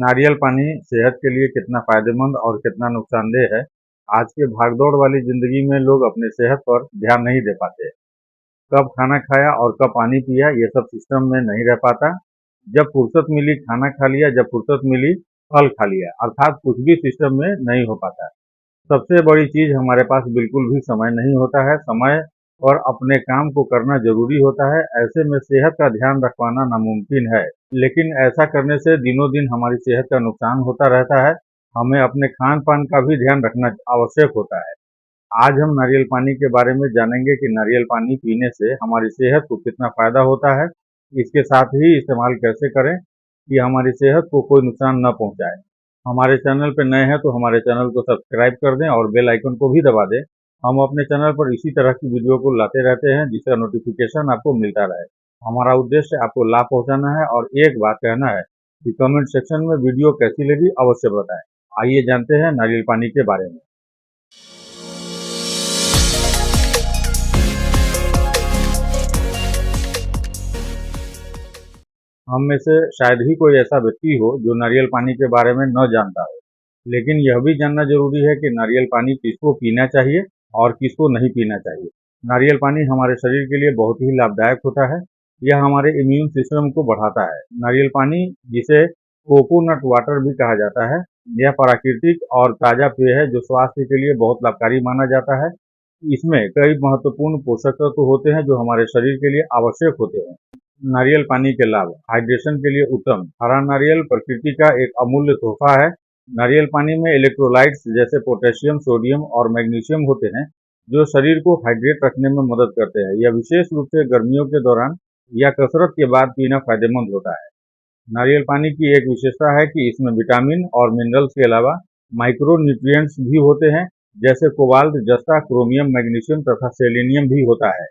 नारियल पानी सेहत के लिए कितना फ़ायदेमंद और कितना नुकसानदेह है। आज के भागदौड़ वाली ज़िंदगी में लोग अपनी सेहत पर ध्यान नहीं दे पाते। कब खाना खाया और कब पानी पिया ये सब सिस्टम में नहीं रह पाता। जब फुर्सत मिली खाना खा लिया, जब फुर्सत मिली फल खा लिया, अर्थात कुछ भी सिस्टम में नहीं हो पाता। सबसे बड़ी चीज़ हमारे पास बिल्कुल भी समय नहीं होता है। समय पर अपने काम को करना ज़रूरी होता है। ऐसे में सेहत का ध्यान रख पाना नामुमकिन है। लेकिन ऐसा करने से दिनों दिन हमारी सेहत का नुकसान होता रहता है। हमें अपने खान-पान का भी ध्यान रखना आवश्यक होता है। आज हम नारियल पानी के बारे में जानेंगे कि नारियल पानी पीने से हमारी सेहत को कितना फ़ायदा होता है। इसके साथ ही इस्तेमाल कैसे करें कि हमारी सेहत को कोई नुकसान न पहुँचाए। हमारे चैनल पर नए हैं तो हमारे चैनल को सब्सक्राइब कर दें और बेल आइकन को भी दबा दें। हम अपने चैनल पर इसी तरह की वीडियो को लाते रहते हैं जिसका नोटिफिकेशन आपको मिलता रहे। हमारा उद्देश्य आपको लाभ पहुंचाना है और एक बात कहना है कि कमेंट सेक्शन में वीडियो कैसी लगी अवश्य बताएं। आइए जानते हैं नारियल पानी के बारे में। हम में से शायद ही कोई ऐसा व्यक्ति हो जो नारियल पानी के बारे में न जानता हो, लेकिन यह भी जानना जरूरी है कि नारियल पानी किसको पीना चाहिए और किसको नहीं पीना चाहिए। नारियल पानी हमारे शरीर के लिए बहुत ही लाभदायक होता है। यह हमारे इम्यून सिस्टम को बढ़ाता है। नारियल पानी, जिसे कोकोनट वाटर भी कहा जाता है, यह प्राकृतिक और ताज़ा पेय है जो स्वास्थ्य के लिए बहुत लाभकारी माना जाता है। इसमें कई महत्वपूर्ण पोषक तत्व होते हैं जो हमारे शरीर के लिए आवश्यक होते हैं। नारियल पानी के लाभ: हाइड्रेशन के लिए उत्तम। हरा नारियल प्रकृति का एक अमूल्य तोहफा है। नारियल पानी में इलेक्ट्रोलाइट्स जैसे पोटेशियम, सोडियम और मैग्नीशियम होते हैं जो शरीर को हाइड्रेट रखने में मदद करते हैं। यह विशेष रूप से गर्मियों के दौरान या कसरत के बाद पीना फायदेमंद होता है। नारियल पानी की एक विशेषता है कि इसमें विटामिन और मिनरल्स के अलावा माइक्रो न्यूट्रिएंट्स भी होते हैं जैसे कोबाल्ट, जस्ता, क्रोमियम, मैग्नीशियम तथा सेलेनियम भी होता है।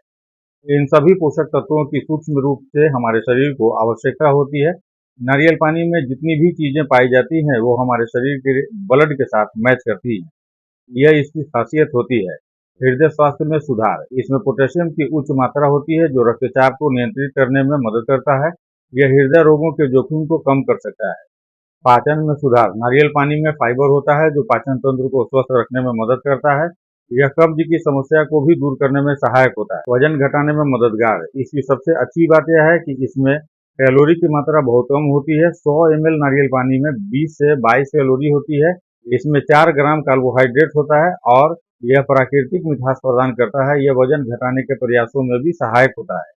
इन सभी पोषक तत्वों की सूक्ष्म रूप से हमारे शरीर को आवश्यकता होती है। नारियल पानी में जितनी भी चीजें पाई जाती हैं वो हमारे शरीर के ब्लड के साथ मैच करती हैं। यह इसकी खासियत होती है। हृदय स्वास्थ्य में सुधार: इसमें पोटेशियम की उच्च मात्रा होती है जो रक्तचाप को नियंत्रित करने में मदद करता है। यह हृदय रोगों के जोखिम को कम कर सकता है। पाचन में सुधार: नारियल पानी में फाइबर होता है जो पाचन तंत्र को स्वस्थ रखने में मदद करता है। यह कब्ज की समस्या को भी दूर करने में सहायक होता है। वजन घटाने में मददगार: इसकी सबसे अच्छी बात यह है कि इसमें कैलोरी की मात्रा बहुत कम होती है। 100 ml नारियल पानी में 20 से 22 कैलोरी होती है। इसमें 4 ग्राम कार्बोहाइड्रेट होता है और यह प्राकृतिक मिठास प्रदान करता है। यह वजन घटाने के प्रयासों में भी सहायक होता है।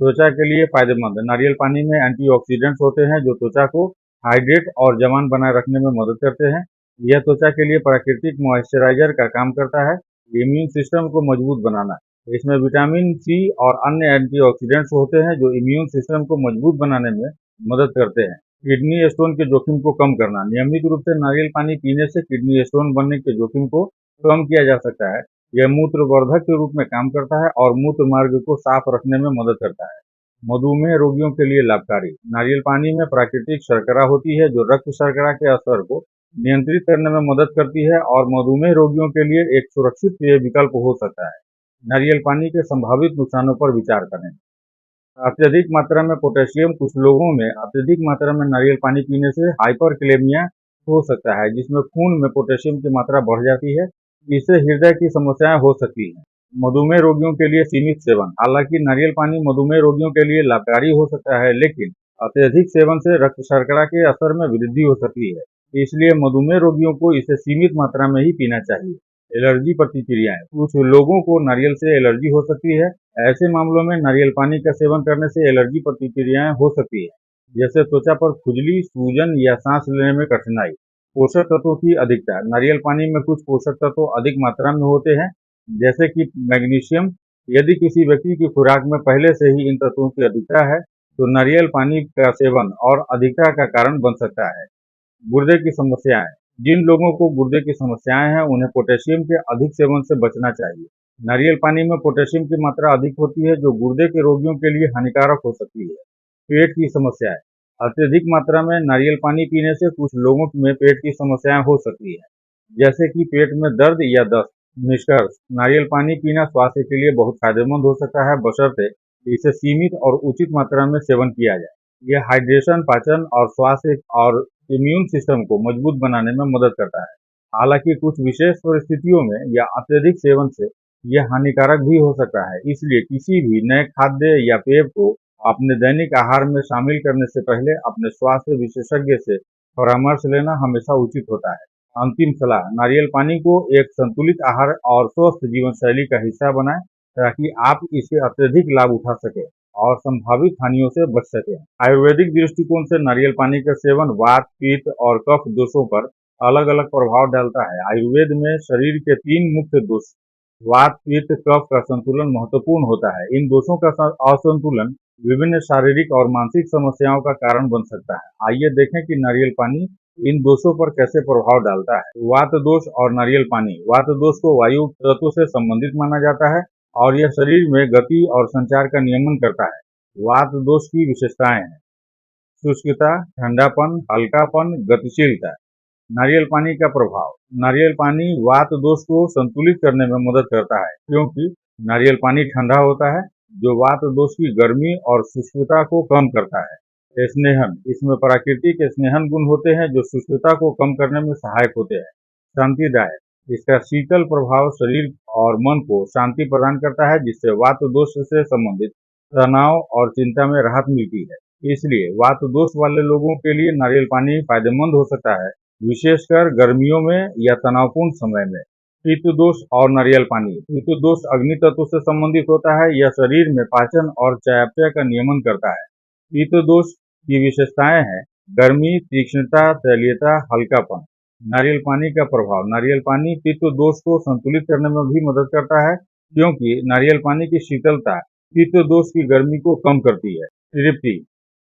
त्वचा के लिए फायदेमंद: नारियल पानी में एंटीऑक्सीडेंट्स होते हैं जो त्वचा को हाइड्रेट और जवान बनाए रखने में मदद करते हैं। यह त्वचा के लिए प्राकृतिक मॉइस्चराइजर का काम करता है। इम्यून सिस्टम को मजबूत बनाना: इसमें विटामिन सी और अन्य एंटीऑक्सीडेंट्स होते हैं जो इम्यून सिस्टम को मजबूत बनाने में मदद करते हैं। किडनी स्टोन के जोखिम को कम करना: नियमित रूप से नारियल पानी पीने से किडनी स्टोन बनने के जोखिम को कम किया जा सकता है। यह मूत्रवर्धक के रूप में काम करता है और मूत्र मार्ग को साफ रखने में मदद करता है। मधुमेह रोगियों के लिए लाभकारी: नारियल पानी में प्राकृतिक शर्करा होती है जो रक्त शर्करा के स्तर को नियंत्रित करने में मदद करती है और मधुमेह रोगियों के लिए एक सुरक्षित पेय विकल्प हो सकता है। नारियल पानी के संभावित नुकसानों पर विचार करें। अत्यधिक मात्रा में पोटेशियम: कुछ लोगों में अत्यधिक मात्रा में नारियल पानी पीने से हाइपरकैलेमिया हो सकता है जिसमें खून में पोटेशियम की मात्रा बढ़ जाती है। इससे हृदय की समस्याएं हो सकती हैं। मधुमेह रोगियों के लिए सीमित सेवन: हालांकि नारियल पानी मधुमेह रोगियों के लिए लाभकारी हो सकता है, लेकिन अत्यधिक सेवन से रक्त शर्करा के असर में वृद्धि हो सकती है। इसलिए मधुमेह रोगियों को इसे सीमित मात्रा में ही पीना चाहिए। एलर्जी प्रतिक्रियाएं: कुछ लोगों को नारियल से एलर्जी हो सकती है। ऐसे मामलों में नारियल पानी का सेवन करने से एलर्जी प्रतिक्रियाएं हो सकती है, जैसे त्वचा पर खुजली, सूजन या सांस लेने में कठिनाई। पोषक तत्वों की अधिकता: नारियल पानी में कुछ पोषक तत्व अधिक मात्रा में होते हैं जैसे कि मैग्नीशियम। यदि किसी व्यक्ति की खुराक में पहले से ही इन तत्वों की अधिकता है तो नारियल पानी का सेवन और अधिकता का कारण बन सकता है। गुर्दे की समस्याएं: जिन लोगों को गुर्दे की समस्याएं हैं उन्हें पोटेशियम के अधिक सेवन से बचना चाहिए। नारियल पानी में पोटेशियम की मात्रा अधिक होती है जो गुर्दे के रोगियों के लिए हानिकारक हो सकती है। पेट की समस्याएं: अत्यधिक मात्रा में नारियल पानी पीने से कुछ लोगों में पेट की समस्याएं हो सकती है, जैसे कि पेट में दर्द या दस्त। निष्कर्ष: नारियल पानी पीना स्वास्थ्य के लिए बहुत फायदेमंद हो सकता है बशर्ते इसे सीमित और उचित मात्रा में सेवन किया जाए। यह हाइड्रेशन, पाचन और स्वास्थ्य और इम्यून सिस्टम को मजबूत बनाने में मदद करता है। हालांकि कुछ विशेष परिस्थितियों में या अत्यधिक सेवन से यह हानिकारक भी हो सकता है, इसलिए किसी भी नए खाद्य या पेय को अपने दैनिक आहार में शामिल करने से पहले अपने स्वास्थ्य विशेषज्ञ से परामर्श लेना हमेशा उचित होता है। अंतिम सलाह, नारियल पानी को एक संतुलित आहार और स्वस्थ जीवन शैली का हिस्सा बनाएं ताकि आप इससे अत्यधिक लाभ उठा सकें और संभावित हानियों से बच सकें। आयुर्वेदिक दृष्टिकोण से नारियल पानी का सेवन वात, पित्त और कफ दोषों पर अलग अलग प्रभाव डालता है। आयुर्वेद में शरीर के 3 मुख्य दोष वात, पित्त, कफ का संतुलन महत्वपूर्ण होता है। इन दोषों का असंतुलन विभिन्न शारीरिक और मानसिक समस्याओं का कारण बन सकता है। आइए देखें कि नारियल पानी इन दोषों पर कैसे प्रभाव डालता है। वात दोष और नारियल पानी। वात दोष को वायु तत्व से संबंधित माना जाता है और यह शरीर में गति और संचार का नियमन करता है। वात दोष की विशेषताएं हैं: शुष्कता, ठंडापन, हल्कापन, गतिशीलता। नारियल पानी का प्रभाव। नारियल पानी वात दोष को संतुलित करने में मदद करता है क्योंकि नारियल पानी ठंडा होता है, जो वात दोष की गर्मी और शुष्कता को कम करता है। स्नेहन। इसमें प्राकृतिक स्नेहन गुण होते हैं जो शुष्कता को कम करने में सहायक होते हैं। शांतिदायक। इसका शीतल प्रभाव शरीर और मन को शांति प्रदान करता है, जिससे वात दोष से संबंधित तनाव और चिंता में राहत मिलती है। इसलिए वात दोष वाले लोगों के लिए नारियल पानी फायदेमंद हो सकता है, विशेषकर गर्मियों में या तनावपूर्ण समय में। पित्त दोष और नारियल पानी। पित्त दोष अग्नि तत्व से संबंधित होता है। यह शरीर में पाचन और चयापचय का नियमन करता है। पित्त दोष की विशेषताएं हैं: गर्मी, तीक्ष्णता, तैलीयता, हल्कापन। नारियल पानी का प्रभाव। नारियल पानी पित्त दोष को संतुलित करने में भी मदद करता है क्योंकि नारियल पानी की शीतलता पित्त दोष की गर्मी को कम करती है। तृप्ति।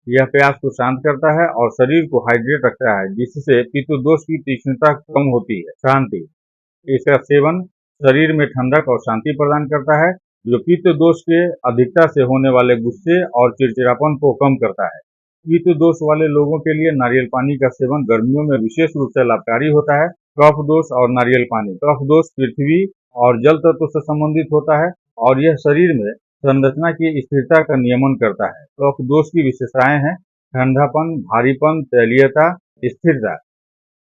यह प्यास को शांत करता है और शरीर को हाइड्रेट रखता है, जिससे पित्त दोष की तीक्ष्णता कम होती है। शांति। इसका सेवन शरीर में ठंडक और शांति प्रदान करता है, जो पित्त दोष के अधिकता से होने वाले गुस्से और चिड़चिड़ापन को कम करता है। पित्त दोष वाले लोगों के लिए नारियल पानी का सेवन गर्मियों में विशेष रूप से लाभकारी होता है। कफ दोष और नारियल पानी। कफ दोष पृथ्वी और जल तत्व से संबंधित होता है और यह शरीर में संरचना की स्थिरता का नियमन करता है। कफ दोष की विशेषताएं हैं: ठंडापन, भारीपन, तैलीयता, स्थिरता।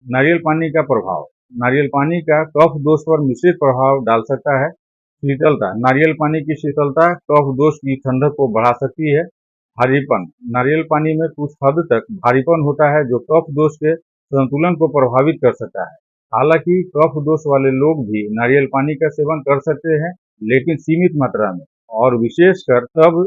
नारियल पानी का प्रभाव। नारियल पानी का कफ दोष पर मिश्रित प्रभाव डाल सकता है। शीतलता। नारियल पानी की शीतलता कफ दोष की ठंडक को बढ़ा सकती है। भारीपन। नारियल पानी में कुछ हद तक भारीपन होता है जो कफ दोष के संतुलन को प्रभावित कर सकता है। हालांकि कफ दोष वाले लोग भी नारियल पानी का सेवन कर सकते हैं, लेकिन सीमित मात्रा में और विशेषकर तब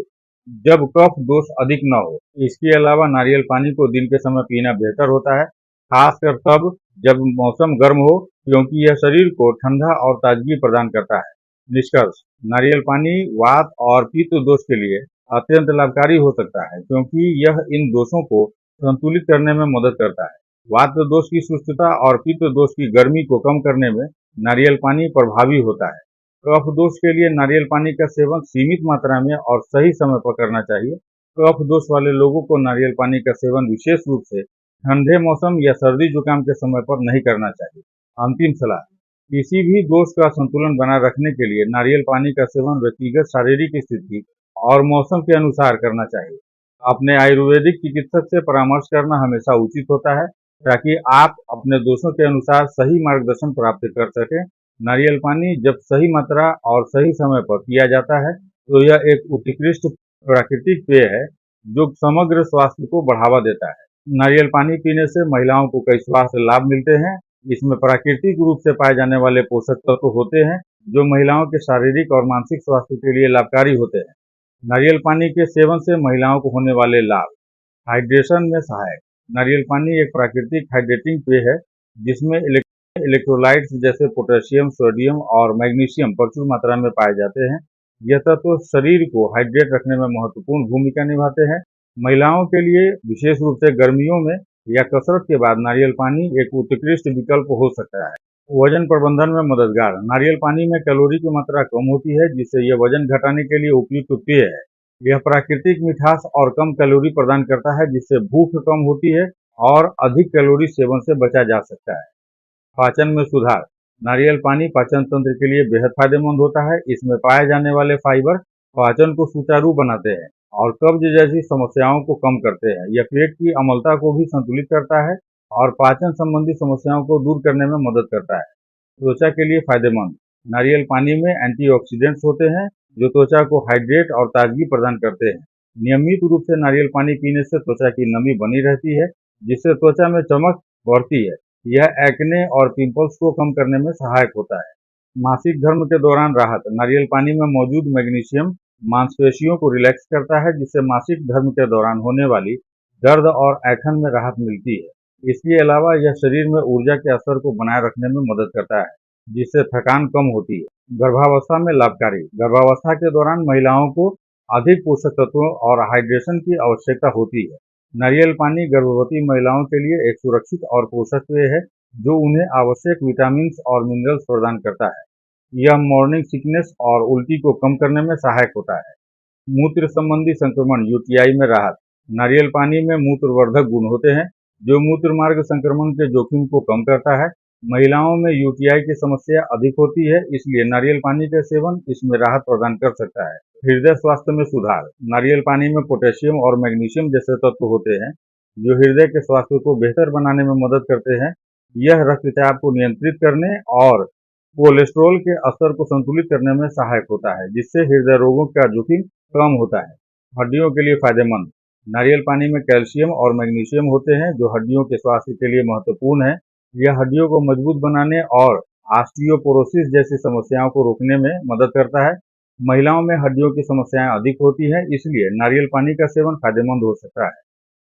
जब कफ दोष अधिक न हो। इसके अलावा नारियल पानी को दिन के समय पीना बेहतर होता है, खासकर तब जब मौसम गर्म हो, क्योंकि यह शरीर को ठंडा और ताजगी प्रदान करता है। निष्कर्ष। नारियल पानी वात और पित्त दोष के लिए अत्यंत लाभकारी हो सकता है क्योंकि यह इन दोषों को संतुलित करने में मदद करता है। वात दोष की सुस्तता और पित्त दोष की गर्मी को कम करने में नारियल पानी प्रभावी होता है। कफ दोष के लिए नारियल पानी का सेवन सीमित मात्रा में और सही समय पर करना चाहिए। कफ दोष वाले लोगों को नारियल पानी का सेवन विशेष रूप से ठंडे मौसम या सर्दी जुकाम के समय पर नहीं करना चाहिए। अंतिम सलाह। किसी भी दोष का संतुलन बनाए रखने के लिए नारियल पानी का सेवन व्यक्तिगत शारीरिक स्थिति और मौसम के अनुसार करना चाहिए। अपने आयुर्वेदिक चिकित्सक से परामर्श करना हमेशा उचित होता है ताकि आप अपने दोषों के अनुसार सही मार्गदर्शन प्राप्त कर सकें। नारियल पानी जब सही मात्रा और सही समय पर पिया जाता है तो यह एक उत्कृष्ट प्राकृतिक पेय है जो समग्र स्वास्थ्य को बढ़ावा देता है। नारियल पानी पीने से महिलाओं को कई स्वास्थ्य लाभ मिलते हैं। इसमें प्राकृतिक रूप से पाए जाने वाले पोषक तत्व होते हैं जो महिलाओं के शारीरिक और मानसिक स्वास्थ्य के लिए लाभकारी होते हैं। नारियल पानी के सेवन से महिलाओं को होने वाले लाभ। हाइड्रेशन में सहायक। नारियल पानी एक प्राकृतिक हाइड्रेटिंग पेय है जिसमें इलेक्ट्रोलाइट्स जैसे पोटेशियम, सोडियम और मैग्नीशियम प्रचुर मात्रा में पाए जाते हैं। यह तत्व शरीर को हाइड्रेट रखने में महत्वपूर्ण भूमिका निभाते हैं। महिलाओं के लिए विशेष रूप से गर्मियों में या कसरत के बाद नारियल पानी एक उत्कृष्ट विकल्प हो सकता है। वजन प्रबंधन में मददगार। नारियल पानी में कैलोरी की मात्रा कम होती है, जिससे यह वजन घटाने के लिए उपयुक्त पेय है। यह प्राकृतिक मिठास और कम कैलोरी प्रदान करता है, जिससे भूख कम होती है और अधिक कैलोरी सेवन से बचा जा सकता है। पाचन में सुधार। नारियल पानी पाचन तंत्र के लिए बेहद फायदेमंद होता है। इसमें पाए जाने वाले फाइबर पाचन को सुचारू बनाते हैं और कब्ज जैसी समस्याओं को कम करते हैं। यह पेट की अम्लता को भी संतुलित करता है और पाचन संबंधी समस्याओं को दूर करने में मदद करता है। त्वचा के लिए फायदेमंद। नारियल पानी में एंटीऑक्सीडेंट्स होते हैं जो त्वचा को हाइड्रेट और ताजगी प्रदान करते हैं। नियमित रूप से नारियल पानी पीने से त्वचा की नमी बनी रहती है, जिससे त्वचा में चमक बढ़ती है। यह एक्ने और पिंपल्स को कम करने में सहायक होता है। मासिक धर्म के दौरान राहत। नारियल पानी में मौजूद मैग्नीशियम मांसपेशियों को रिलैक्स करता है, जिससे मासिक धर्म के दौरान होने वाली दर्द और ऐंठन में राहत मिलती है। इसके अलावा यह शरीर में ऊर्जा के स्तर को बनाए रखने में मदद करता है, जिससे थकान कम होती है। गर्भावस्था में लाभकारी। गर्भावस्था के दौरान महिलाओं को अधिक पोषक तत्वों और हाइड्रेशन की आवश्यकता होती है। नारियल पानी गर्भवती महिलाओं के लिए एक सुरक्षित और पोषक पेय है, जो उन्हें आवश्यक विटामिन और मिनरल्स प्रदान करता है। यह मॉर्निंग सिकनेस और उल्टी को कम करने में सहायक होता है। मूत्र संबंधी संक्रमण यूटीआई में राहत। नारियल पानी में मूत्रवर्धक गुण होते हैं, जो मूत्र मार्ग संक्रमण के जोखिम को कम करता है। महिलाओं में यूटीआई की समस्या अधिक होती है, इसलिए नारियल पानी का सेवन इसमें राहत प्रदान कर सकता है। हृदय स्वास्थ्य में सुधार। नारियल पानी में पोटेशियम और मैग्नीशियम जैसे तत्व होते हैं, जो हृदय के स्वास्थ्य को बेहतर बनाने में मदद करते हैं। यह रक्तचाप को नियंत्रित करने और कोलेस्ट्रॉल के स्तर को संतुलित करने में सहायक होता है, जिससे हृदय रोगों का जोखिम कम होता है। हड्डियों के लिए फायदेमंद। नारियल पानी में कैल्शियम और मैग्नीशियम होते हैं, जो हड्डियों के स्वास्थ्य के लिए महत्वपूर्ण है। यह हड्डियों को मजबूत बनाने और ऑस्टियोपोरोसिस जैसी समस्याओं को रोकने में मदद करता है। महिलाओं में हड्डियों की समस्याएं अधिक होती हैं, इसलिए नारियल पानी का सेवन फायदेमंद हो सकता है।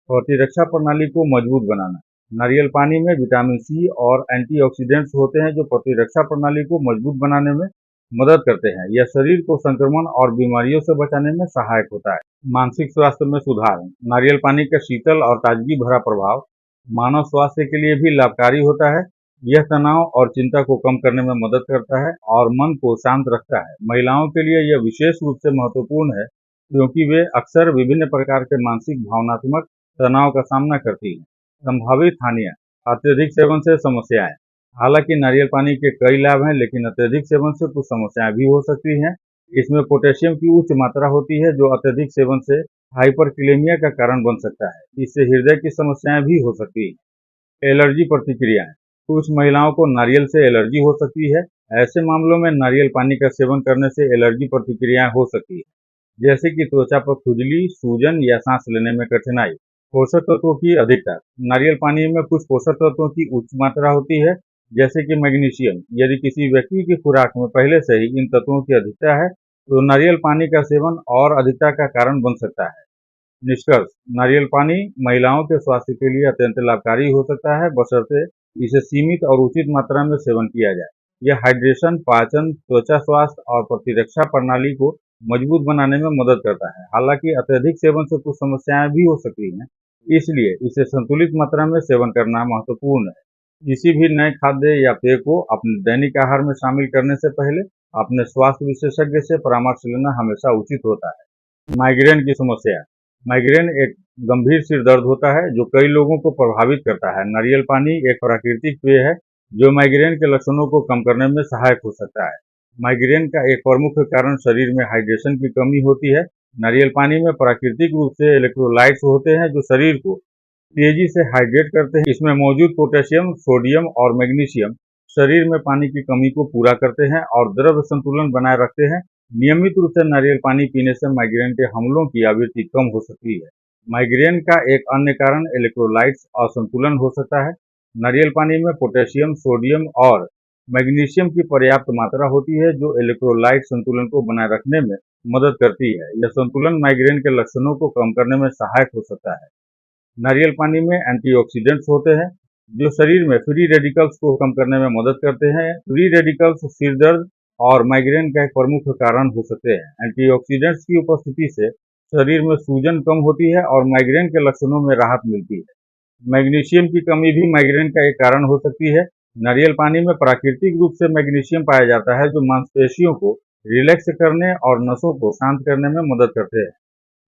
प्रतिरक्षा प्रणाली को मजबूत बनाना। नारियल पानी में विटामिन सी और एंटीऑक्सीडेंट्स होते हैं, जो प्रतिरक्षा प्रणाली को मजबूत बनाने में मदद करते हैं। यह शरीर को संक्रमण और बीमारियों से बचाने में सहायक होता है। मानसिक स्वास्थ्य में सुधार। नारियल पानी का शीतल और ताजगी भरा प्रभाव मानव स्वास्थ्य के लिए भी लाभकारी होता है। यह तनाव और चिंता को कम करने में मदद करता है और मन को शांत रखता है। महिलाओं के लिए यह विशेष रूप से महत्वपूर्ण है, क्योंकि वे अक्सर विभिन्न प्रकार के मानसिक भावनात्मक तनाव का सामना करती हैं। संभावित हानियाँ। अत्यधिक सेवन से समस्याएं। हालांकि नारियल पानी के कई लाभ हैं, लेकिन अत्यधिक सेवन से कुछ समस्याएं भी हो सकती हैं। इसमें पोटेशियम की उच्च मात्रा होती है, जो अत्यधिक सेवन से हाइपरकैलेमिया का कारण बन सकता है। इससे हृदय की समस्याएं भी हो सकती हैं। एलर्जी प्रतिक्रियाएं। कुछ महिलाओं को नारियल से एलर्जी हो सकती है। ऐसे मामलों में नारियल पानी का सेवन करने से एलर्जी प्रतिक्रियाएं हो सकती है, जैसे कि त्वचा पर खुजली, सूजन या सांस लेने में कठिनाई। पोषक तत्वों की अधिकता। नारियल पानी में कुछ पोषक तत्वों की उच्च मात्रा होती है, जैसे कि मैग्नीशियम। यदि किसी व्यक्ति की खुराक में पहले से ही इन तत्वों की अधिकता है, तो नारियल पानी का सेवन और अधिकता का कारण बन सकता है। निष्कर्ष। नारियल पानी महिलाओं के स्वास्थ्य के लिए अत्यंत लाभकारी हो सकता है, बशर्ते इसे सीमित और उचित मात्रा में सेवन किया जाए। यह हाइड्रेशन, पाचन, त्वचा स्वास्थ्य और प्रतिरक्षा प्रणाली को मजबूत बनाने में मदद करता है। हालांकि अत्यधिक सेवन से कुछ समस्याएं भी हो सकती हैं, इसलिए इसे संतुलित मात्रा में सेवन करना महत्वपूर्ण है। किसी भी नए खाद्य या पेय को अपने दैनिक आहार में शामिल करने से पहले अपने स्वास्थ्य विशेषज्ञ से परामर्श लेना हमेशा उचित होता है। माइग्रेन की समस्या। माइग्रेन एक गंभीर सिर दर्द होता है, जो कई लोगों को प्रभावित करता है। नारियल पानी एक प्राकृतिक पेय है, जो माइग्रेन के लक्षणों को कम करने में सहायक हो सकता है। माइग्रेन का एक प्रमुख कारण शरीर में हाइड्रेशन की कमी होती है। नारियल पानी में प्राकृतिक रूप से इलेक्ट्रोलाइट्स होते हैं, जो शरीर को तेजी से हाइड्रेट करते हैं। इसमें मौजूद पोटेशियम, सोडियम और मैग्नीशियम शरीर में पानी की कमी को पूरा करते हैं और द्रव संतुलन बनाए रखते हैं। नियमित रूप से नारियल पानी पीने से माइग्रेन के हमलों की आवृत्ति कम हो सकती है। माइग्रेन का एक अन्य कारण इलेक्ट्रोलाइट्स असंतुलन हो सकता है। नारियल पानी में पोटेशियम, सोडियम और मैग्नीशियम की पर्याप्त मात्रा होती है, जो इलेक्ट्रोलाइट संतुलन को बनाए रखने में मदद करती है। यह संतुलन माइग्रेन के लक्षणों को कम करने में सहायक हो सकता है। नारियल पानी में एंटीऑक्सीडेंट्स होते हैं, जो शरीर में फ्री रेडिकल्स को कम करने में मदद करते हैं। फ्री रेडिकल्स सिर दर्द और माइग्रेन का एक प्रमुख कारण हो सकते हैं। एंटीऑक्सीडेंट्स की उपस्थिति से शरीर में सूजन कम होती है और माइग्रेन के लक्षणों में राहत मिलती है। मैग्नीशियम की कमी भी माइग्रेन का एक कारण हो सकती है। नारियल पानी में प्राकृतिक रूप से मैग्नीशियम पाया जाता है, जो मांसपेशियों को रिलैक्स करने और नसों को शांत करने में मदद करते हैं।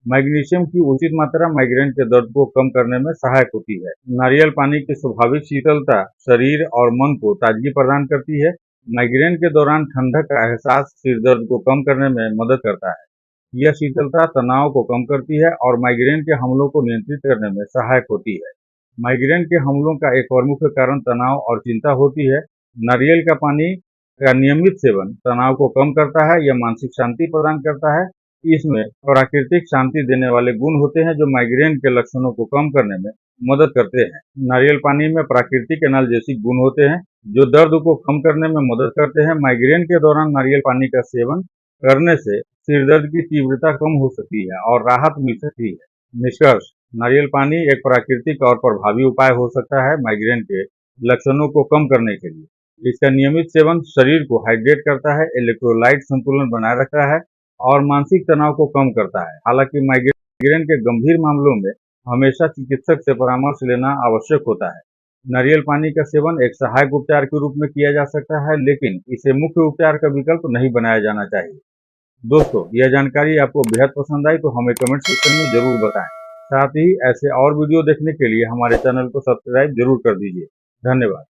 मैग्नीशियम की उचित मात्रा माइग्रेन के दर्द को कम करने में सहायक होती है। नारियल पानी की स्वाभाविक शीतलता शरीर और मन को ताजगी प्रदान करती है। माइग्रेन के दौरान ठंडक का एहसास सिर दर्द को कम करने में मदद करता है। यह शीतलता तनाव को कम करती है और माइग्रेन के हमलों को नियंत्रित करने में सहायक होती है। माइग्रेन के हमलों का एक और मुख्य कारण तनाव और चिंता होती है। नारियल का पानी का नियमित सेवन तनाव को कम करता है या मानसिक शांति प्रदान करता है। इसमें प्राकृतिक शांति देने वाले गुण होते हैं जो माइग्रेन के लक्षणों को कम करने में मदद करते हैं। नारियल पानी में प्राकृतिक एनाल्जेसिक गुण होते हैं जो दर्द को कम करने में मदद करते हैं। माइग्रेन के दौरान नारियल पानी का सेवन करने से सिरदर्द की तीव्रता कम हो सकती है और राहत मिल सकती है। निष्कर्ष, नारियल पानी एक प्राकृतिक और प्रभावी उपाय हो सकता है माइग्रेन के लक्षणों को कम करने के लिए। इसका नियमित सेवन शरीर को हाइड्रेट करता है, इलेक्ट्रोलाइट संतुलन बनाए रखता है और मानसिक तनाव को कम करता है। हालांकि माइग्रेन के गंभीर मामलों में हमेशा चिकित्सक से परामर्श लेना आवश्यक होता है। नारियल पानी का सेवन एक सहायक उपचार के रूप में किया जा सकता है, लेकिन इसे मुख्य उपचार का विकल्प नहीं बनाया जाना चाहिए। दोस्तों, यह जानकारी आपको बेहद पसंद आई तो हमें कमेंट सेक्शन में जरूर बताएं। साथ ही ऐसे और वीडियो देखने के लिए हमारे चैनल को सब्सक्राइब जरूर कर दीजिए। धन्यवाद।